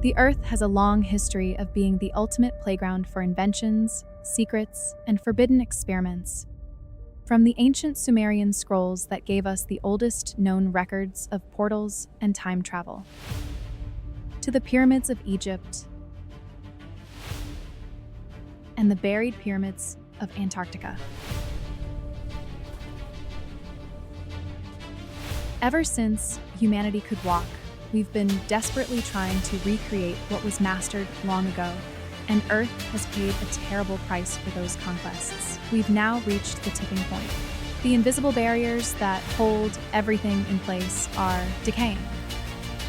The Earth has a long history of being the ultimate playground for inventions, secrets, and forbidden experiments. From the ancient Sumerian scrolls that gave us the oldest known records of portals and time travel, to the pyramids of Egypt and the buried pyramids of Antarctica. Ever since humanity could walk, we've been desperately trying to recreate what was mastered long ago, and Earth has paid a terrible price for those conquests. We've now reached the tipping point. The invisible barriers that hold everything in place are decaying.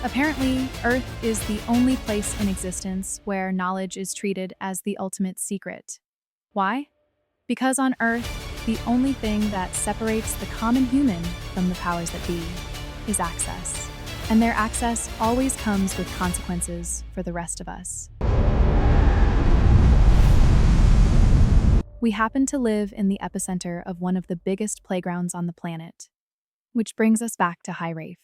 Apparently, Earth is the only place in existence where knowledge is treated as the ultimate secret. Why? Because on Earth, the only thing that separates the common human from the powers that be is access. And their access always comes with consequences for the rest of us. We happen to live in the epicenter of one of the biggest playgrounds on the planet, which brings us back to High Rafe.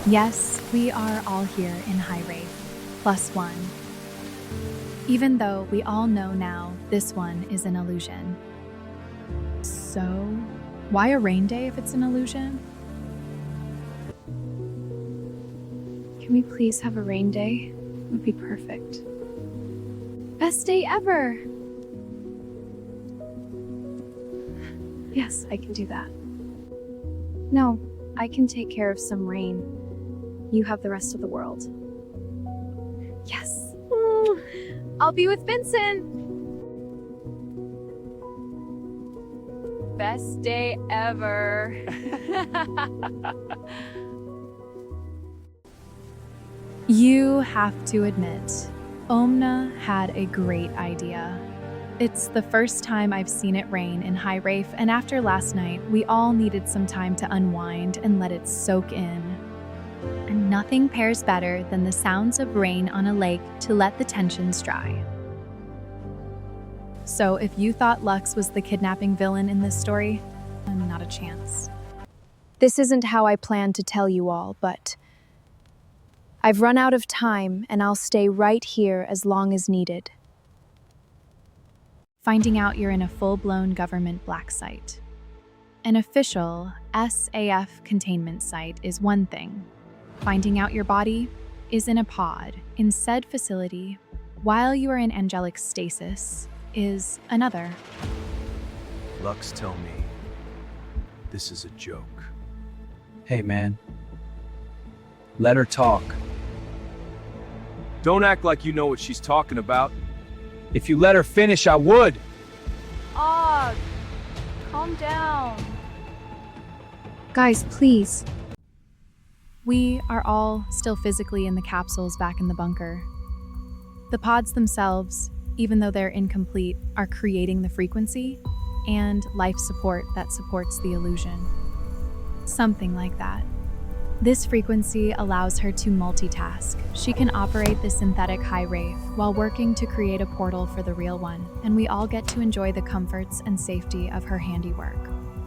Yes, we are all here in High Rafe, +1. Even though we all know now this one is an illusion. So, why a rain day if it's an illusion? Can we please have a rain day? It would be perfect. Best day ever! Yes, I can do that. No, I can take care of some rain. You have the rest of the world. Yes! I'll be with Vincent! Best day ever. You have to admit, Omna had a great idea. It's the first time I've seen it rain in High Rafe, and after last night, we all needed some time to unwind and let it soak in. And nothing pairs better than the sounds of rain on a lake to let the tensions dry. So if you thought Lux was the kidnapping villain in this story, not a chance. This isn't how I planned to tell you all, but I've run out of time and I'll stay right here as long as needed. Finding out you're in a full-blown government black site. An official SAF containment site is one thing. Finding out your body is in a pod in said facility while you are in angelic stasis is another. Lux, tell me, this is a joke. Hey, man. Let her talk. Don't act like you know what she's talking about. If you let her finish, I would. Og, calm down. Guys, please. We are all still physically in the capsules back in the bunker. The pods themselves, even though they're incomplete, are creating the frequency and life support that supports the illusion. Something like that. This frequency allows her to multitask. She can operate the synthetic High Rafe while working to create a portal for the real one, and we all get to enjoy the comforts and safety of her handiwork.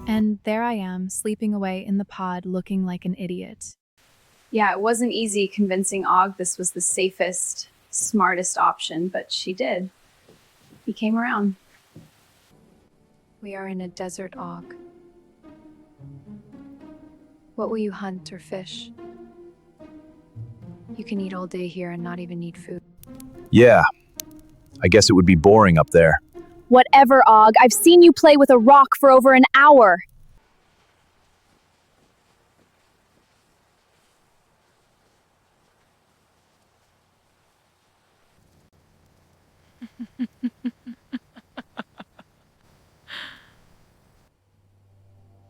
And there I am, sleeping away in the pod looking like an idiot. Yeah, it wasn't easy convincing Og this was the safest, smartest option, but she did. He came around. We are in a desert, Og. What will you hunt or fish? You can eat all day here and not even need food. Yeah, I guess it would be boring up there. Whatever, Og. I've seen you play with a rock for over an hour.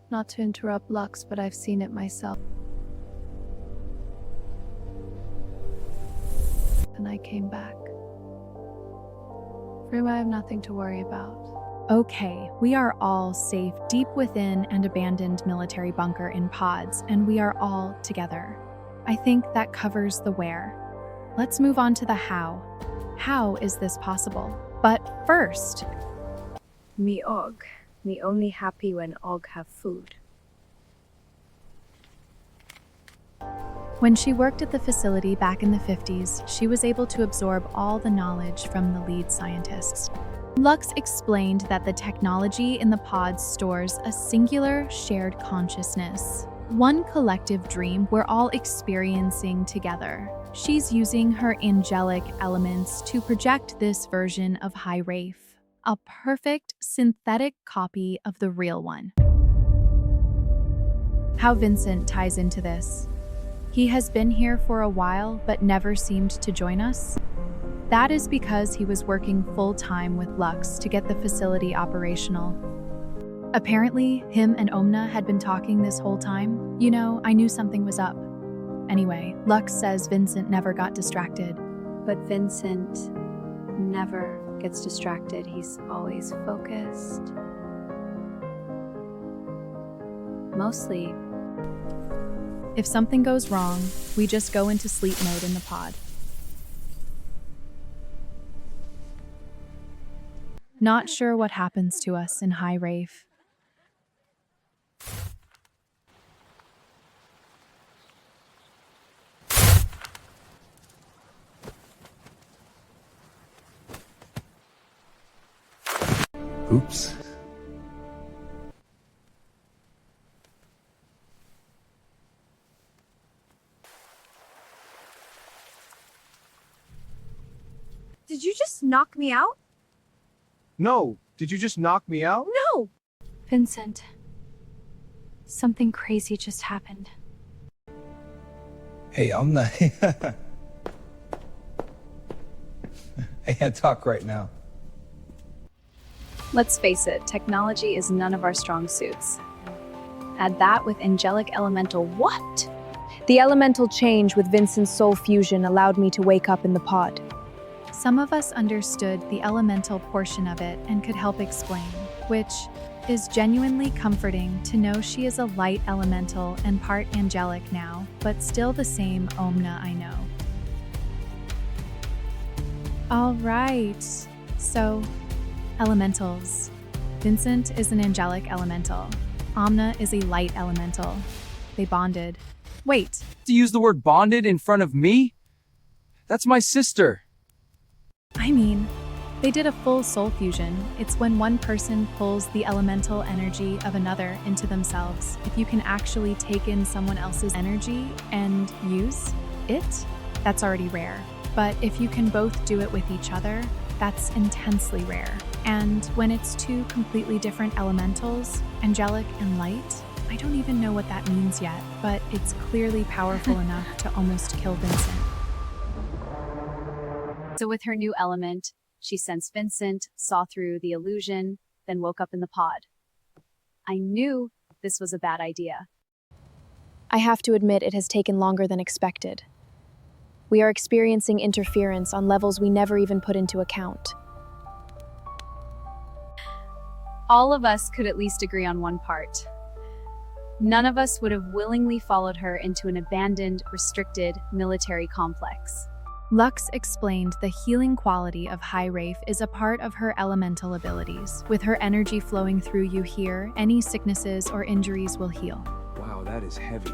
Not to interrupt Lux, but I've seen it myself. And I came back. For him, I have nothing to worry about. Okay, we are all safe deep within an abandoned military bunker in pods, and we are all together. I think that covers the where. Let's move on to the how. How is this possible? But first, Me Og. Me only happy when Og have food. When she worked at the facility back in the 50s, she was able to absorb all the knowledge from the lead scientists. Lux explained that the technology in the pods stores a singular shared consciousness, one collective dream we're all experiencing together. She's using her angelic elements to project this version of High Rafe, a perfect synthetic copy of the real one. How Vincent ties into this. He has been here for a while but never seemed to join us. That is because he was working full-time with Lux to get the facility operational. Apparently, him and Omna had been talking this whole time. You know, I knew something was up. Anyway, Lux says Vincent never got distracted. But Vincent never gets distracted. He's always focused. Mostly. If something goes wrong, we just go into sleep mode in the pod. Not sure what happens to us in High Rafe. Oops. Did you just knock me out? No, did you just knock me out? No! Vincent, something crazy just happened. Hey, I'm not. I can't talk right now. Let's face it, technology is none of our strong suits. Add that with angelic elemental what? The elemental change with Vincent's soul fusion allowed me to wake up in the pod. Some of us understood the elemental portion of it and could help explain, which is genuinely comforting to know she is a light elemental and part angelic now, but still the same Omna I know. All right, so elementals. Vincent is an angelic elemental. Omna is a light elemental. They bonded. Wait, To use the word bonded in front of me? That's my sister. I mean, they did a full soul fusion. It's when one person pulls the elemental energy of another into themselves. If you can actually take in someone else's energy and use it, that's already rare. But if you can both do it with each other, that's intensely rare. And when it's two completely different elementals, angelic and light, I don't even know what that means yet, but it's clearly powerful enough to almost kill Vincent. So with her new element, she sensed Vincent, saw through the illusion, then woke up in the pod. I knew this was a bad idea. I have to admit it has taken longer than expected. We are experiencing interference on levels we never even put into account. All of us could at least agree on one part. None of us would have willingly followed her into an abandoned, restricted military complex. Lux explained the healing quality of High Rafe is a part of her elemental abilities. With her energy flowing through you here, any sicknesses or injuries will heal. Wow, that is heavy.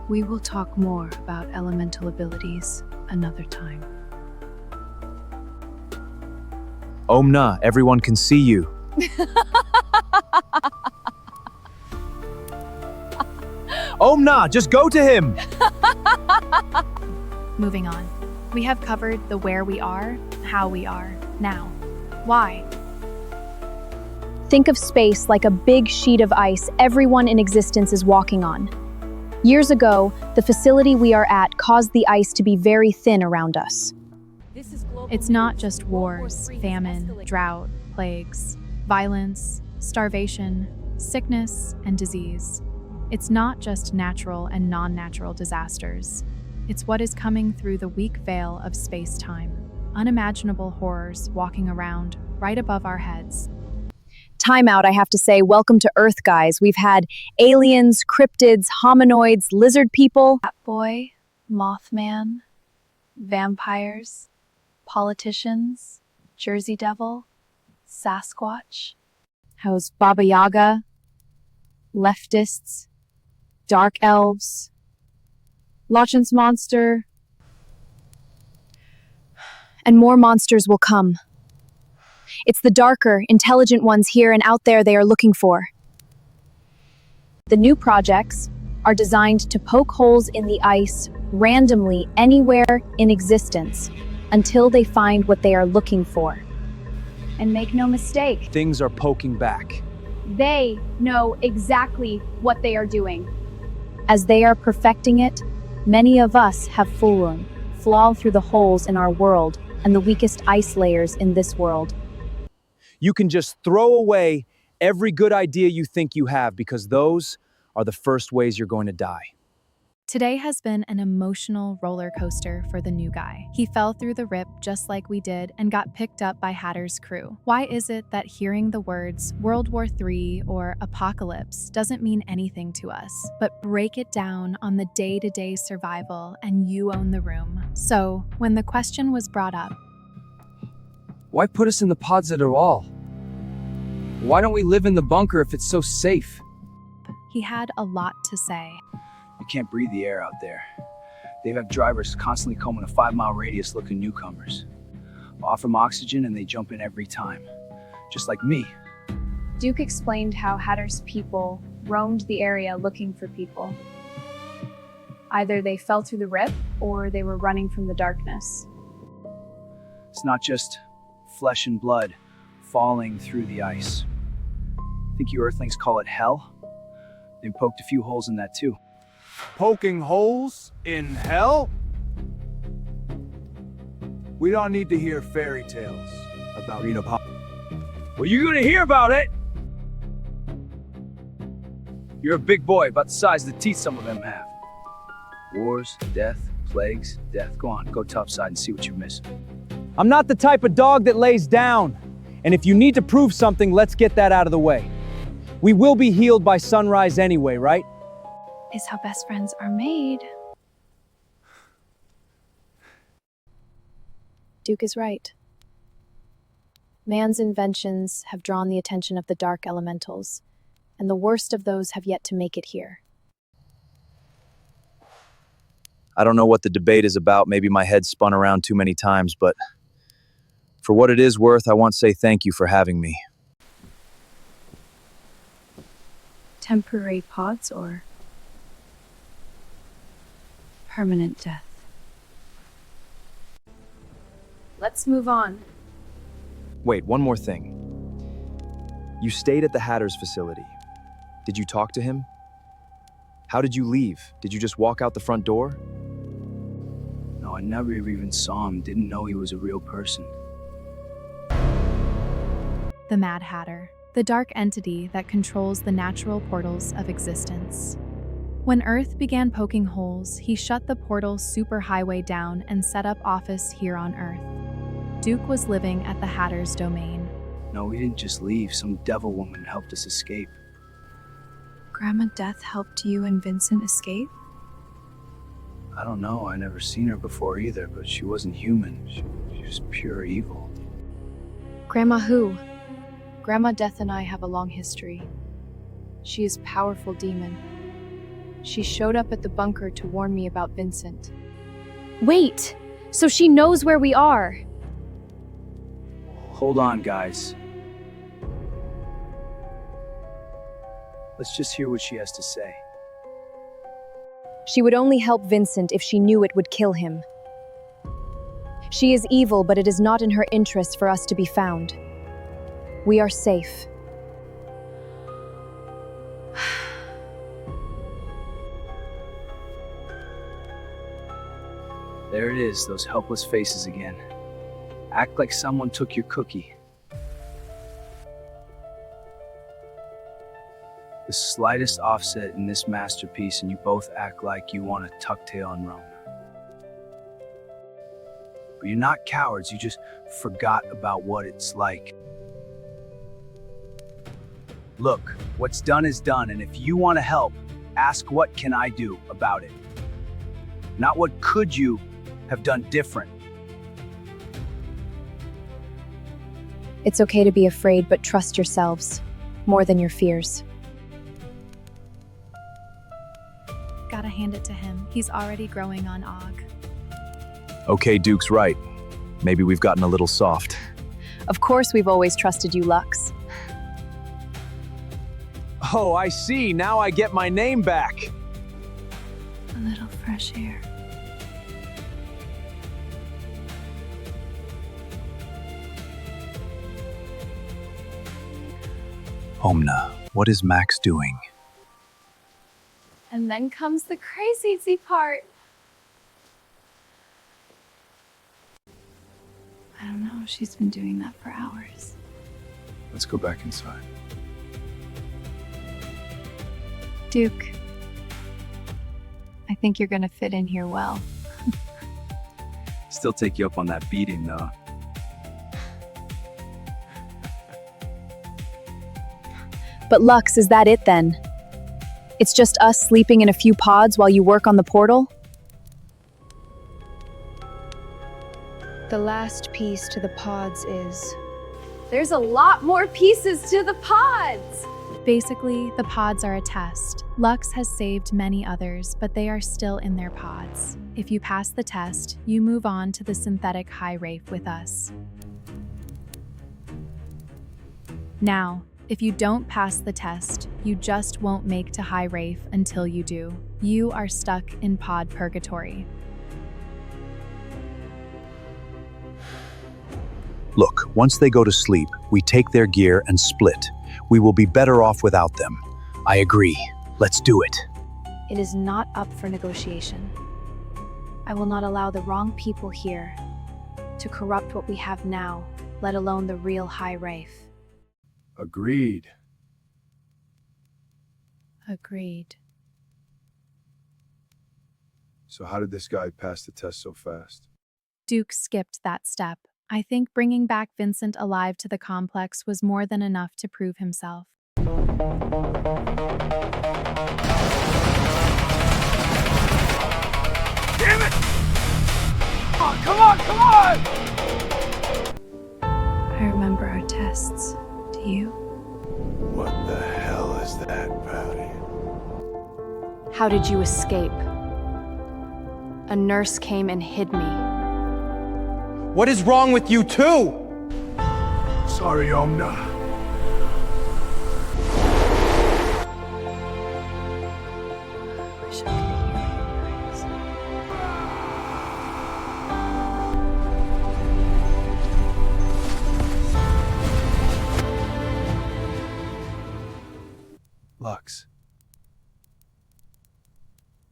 We will talk more about elemental abilities another time. Omna, everyone can see you. Omna, just go to him! Moving on. We have covered the where we are, how we are, now. Why? Think of space like a big sheet of ice everyone in existence is walking on. Years ago, the facility we are at caused the ice to be very thin around us. It's not just wars, famine, drought, plagues, violence, starvation, sickness, and disease. It's not just natural and non-natural disasters. It's what is coming through the weak veil of space-time. Unimaginable horrors walking around right above our heads. Time out, I have to say, welcome to Earth, guys. We've had aliens, cryptids, hominoids, lizard people. Catboy, Mothman, vampires, politicians, Jersey Devil, Sasquatch. How's Baba Yaga? Leftists? Dark elves? Lachlan's monster. And more monsters will come. It's the darker, intelligent ones here and out there they are looking for. The new projects are designed to poke holes in the ice randomly anywhere in existence until they find what they are looking for. And make no mistake, Things are poking back. they know exactly what they are doing. As they are perfecting it, many of us have fallen, fall through the holes in our world and the weakest ice layers in this world. You can just throw away every good idea you think you have because those are the first ways you're going to die. Today has been an emotional roller coaster for the new guy. He fell through the rip just like we did and got picked up by Hatter's crew. Why is it that hearing the words World War III or apocalypse doesn't mean anything to us, but break it down on the day-to-day survival and you own the room? So, when the question was brought up, Why put us in the pods at all? Why don't we live in the bunker if it's so safe? he had a lot to say. You can't breathe the air out there. They have drivers constantly combing a 5-mile radius looking newcomers. Offer them oxygen and they jump in every time. Just like me. Duke explained how Hatter's people roamed the area looking for people. Either they fell through the rip or they were running from the darkness. It's not just flesh and blood falling through the ice. Think you Earthlings call it hell? They poked a few holes in that too. Poking holes in hell? We don't need to hear fairy tales about Well, you're gonna hear about it! You're a big boy, about the size of the teeth some of them have. Wars, death, plagues, death. Go on, go topside and see what you're missing. I'm not the type of dog that lays down. And if you need to prove something, let's get that out of the way. We will be healed by sunrise anyway, right? Is how best friends are made. Duke is right. Man's inventions have drawn the attention of the dark elementals, and the worst of those have yet to make it here. I don't know what the debate is about. Maybe my head spun around too many times, but for what it is worth, I want to say thank you for having me. Temporary pods or permanent death? Let's move on. Wait, one more thing. You stayed at the Hatter's facility. Did you talk to him? How did you leave? Did you just walk out the front door? No, I never even saw him. Didn't know he was a real person. The Mad Hatter, the dark entity that controls the natural portals of existence. When Earth began poking holes, he shut the portal superhighway down and set up office here on Earth. Duke was living at the Hatter's domain. No, we didn't just leave. Some devil woman helped us escape. Grandma Death helped you and Vincent escape? I don't know. I never seen her before either, but she wasn't human. She was pure evil. Grandma who? Grandma Death and I have a long history. She is a powerful demon. She showed up at the bunker to warn me about Vincent. Wait! So she knows where we are! Hold on, guys. Let's just hear what she has to say. She would only help Vincent if she knew it would kill him. She is evil, but it is not in her interest for us to be found. We are safe. There it is, those helpless faces again. Act like someone took your cookie. The slightest offset in this masterpiece and you both act like you want to tuck tail and run. But you're not cowards, you just forgot about what it's like. Look, what's done is done, and if you want to help, ask what can I do about it? Not what could you have done different. It's okay to be afraid, but trust yourselves more than your fears. Got gotta hand it to him. He's already growing on Og. Okay, Duke's right. Maybe we've gotten a little soft. Of course, we've always trusted you, Lux. Oh, I see. Now I get my name back. A little fresh air. Omna, what is Max doing? And then comes the crazy part. I don't know, she's been doing that for hours. Let's go back inside. Duke, I think you're gonna fit in here well. Still take you up on that beating, though. But Lux, is that it then? It's just us sleeping in a few pods while you work on the portal? The last piece to the pods is... There's a lot more pieces to the pods. Basically, the pods are a test. Lux has saved many others, but they are still in their pods. If you pass the test, you move on to the synthetic high Wraith with us. Now, if you don't pass the test, you just won't make to high Wraith until you do. You are stuck in pod purgatory. Look, once they go to sleep, we take their gear and split. We will be better off without them. I agree. Let's do it. It is not up for negotiation. I will not allow the wrong people here to corrupt what we have now, let alone the real high Wraith. Agreed. Agreed. So how did this guy pass the test so fast? Duke skipped that step. I think bringing back Vincent alive to the complex was more than enough to prove himself. Damn it! Oh, come on, come on! I remember our tests. Do you? What the hell is that, Patty? How did you escape? A nurse came and hid me. What is wrong with you too? Sorry, Omna. Wish I could hear your words. Lux.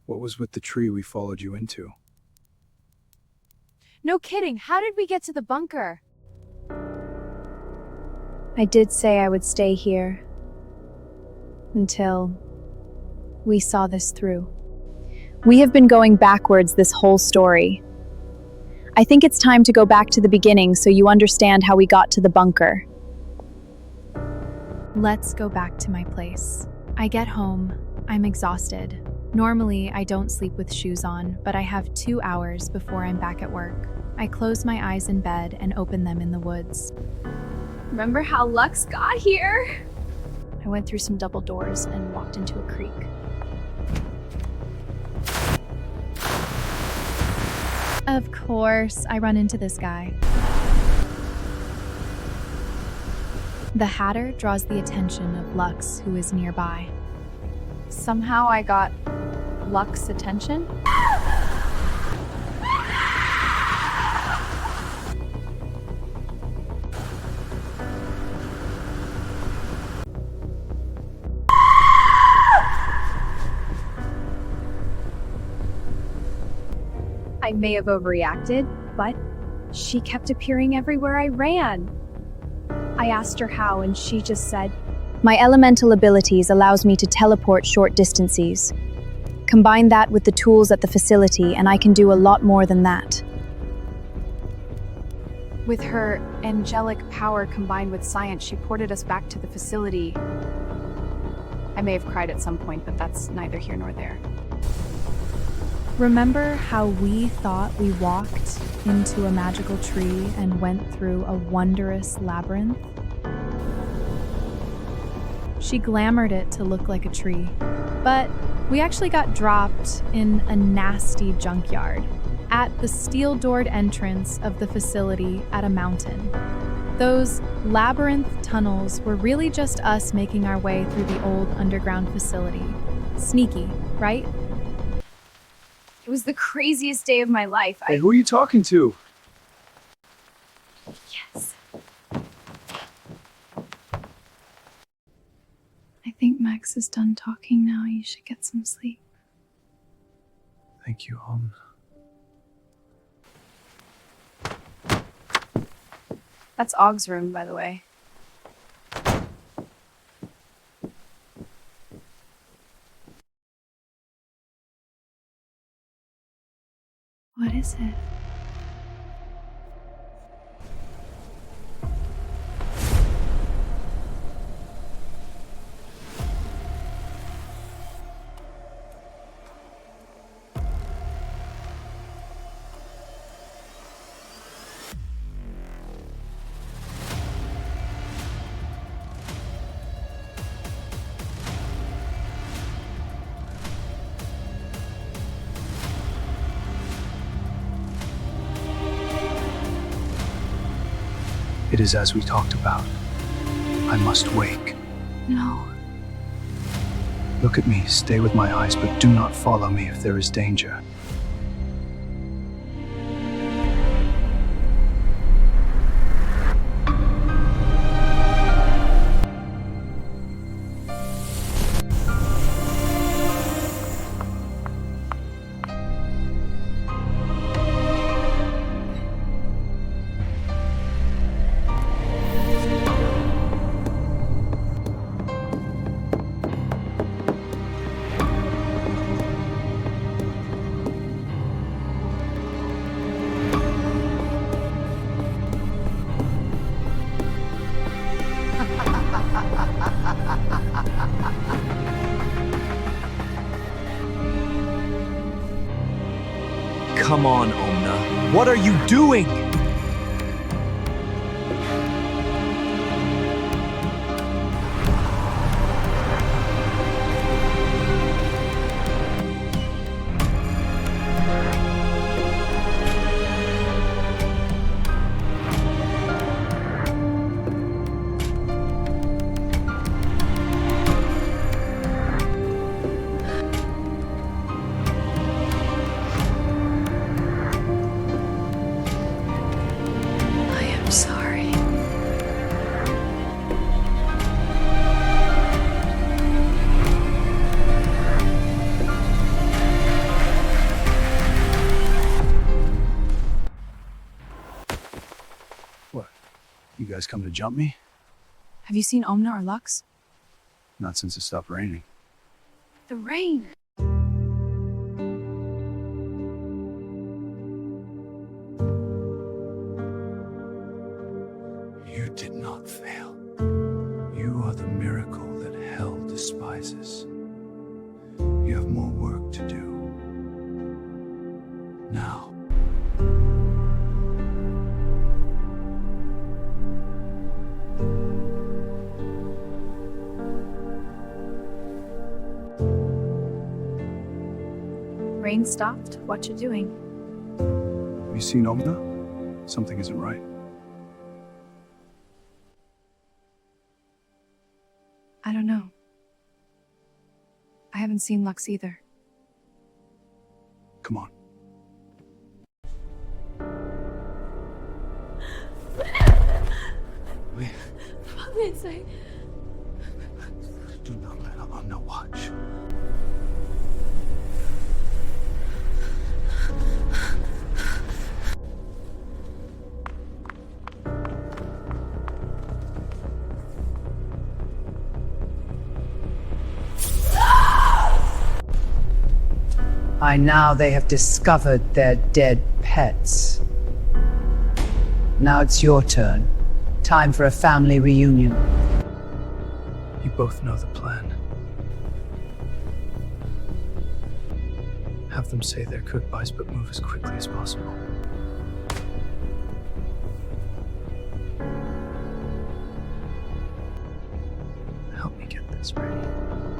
What was with the tree we followed you into? No kidding, how did we get to the bunker? I did say I would stay here until we saw this through. We have been going backwards this whole story. I think it's time to go back to the beginning so you understand how we got to the bunker. Let's go back to my place. I get home. I'm exhausted. Normally, I don't sleep with shoes on, but I have 2 hours before I'm back at work. I close my eyes in bed and open them in the woods. Remember how Lux got here? I went through some double doors and walked into a creek. Of course, I run into this guy. The Hatter draws the attention of Lux, who is nearby. Somehow I got Lux's attention? I may have overreacted, but she kept appearing everywhere I ran. I asked her how, and she just said, "My elemental abilities allows me to teleport short distances. Combine that with the tools at the facility, and I can do a lot more than that." With her angelic power combined with science, she ported us back to the facility. I may have cried at some point, but that's neither here nor there. Remember how we thought we walked into a magical tree and went through a wondrous labyrinth? She glamored it to look like a tree. But we actually got dropped in a nasty junkyard at the steel-doored entrance of the facility at a mountain. Those labyrinth tunnels were really just us making our way through the old underground facility. Sneaky, right? It was the craziest day of my life. Hey, who are you talking to? Yes. I think Max is done talking now. You should get some sleep. Thank you, That's Og's room, by the way. What is it? It is as we talked about. I must wake. No. Look at me, stay with my eyes, but do not follow me if there is danger. Come on, Omna. What are you doing? I am sorry. What? You guys come to jump me? Have you seen Omna or Lux? Not since it stopped raining. The rain. You did not fail. You are the miracle that hell despises. You have more work to do. Now. Rain stopped. What you doing? Have you seen Omna? Something isn't right. I don't know. I haven't seen Lux either. Come on. Wait. Do not let Omna watch. By now they have discovered their dead pets. Now it's your turn. Time for a family reunion. You both know the plan. Have them say their goodbyes, but move as quickly as possible. Help me get this. is ready.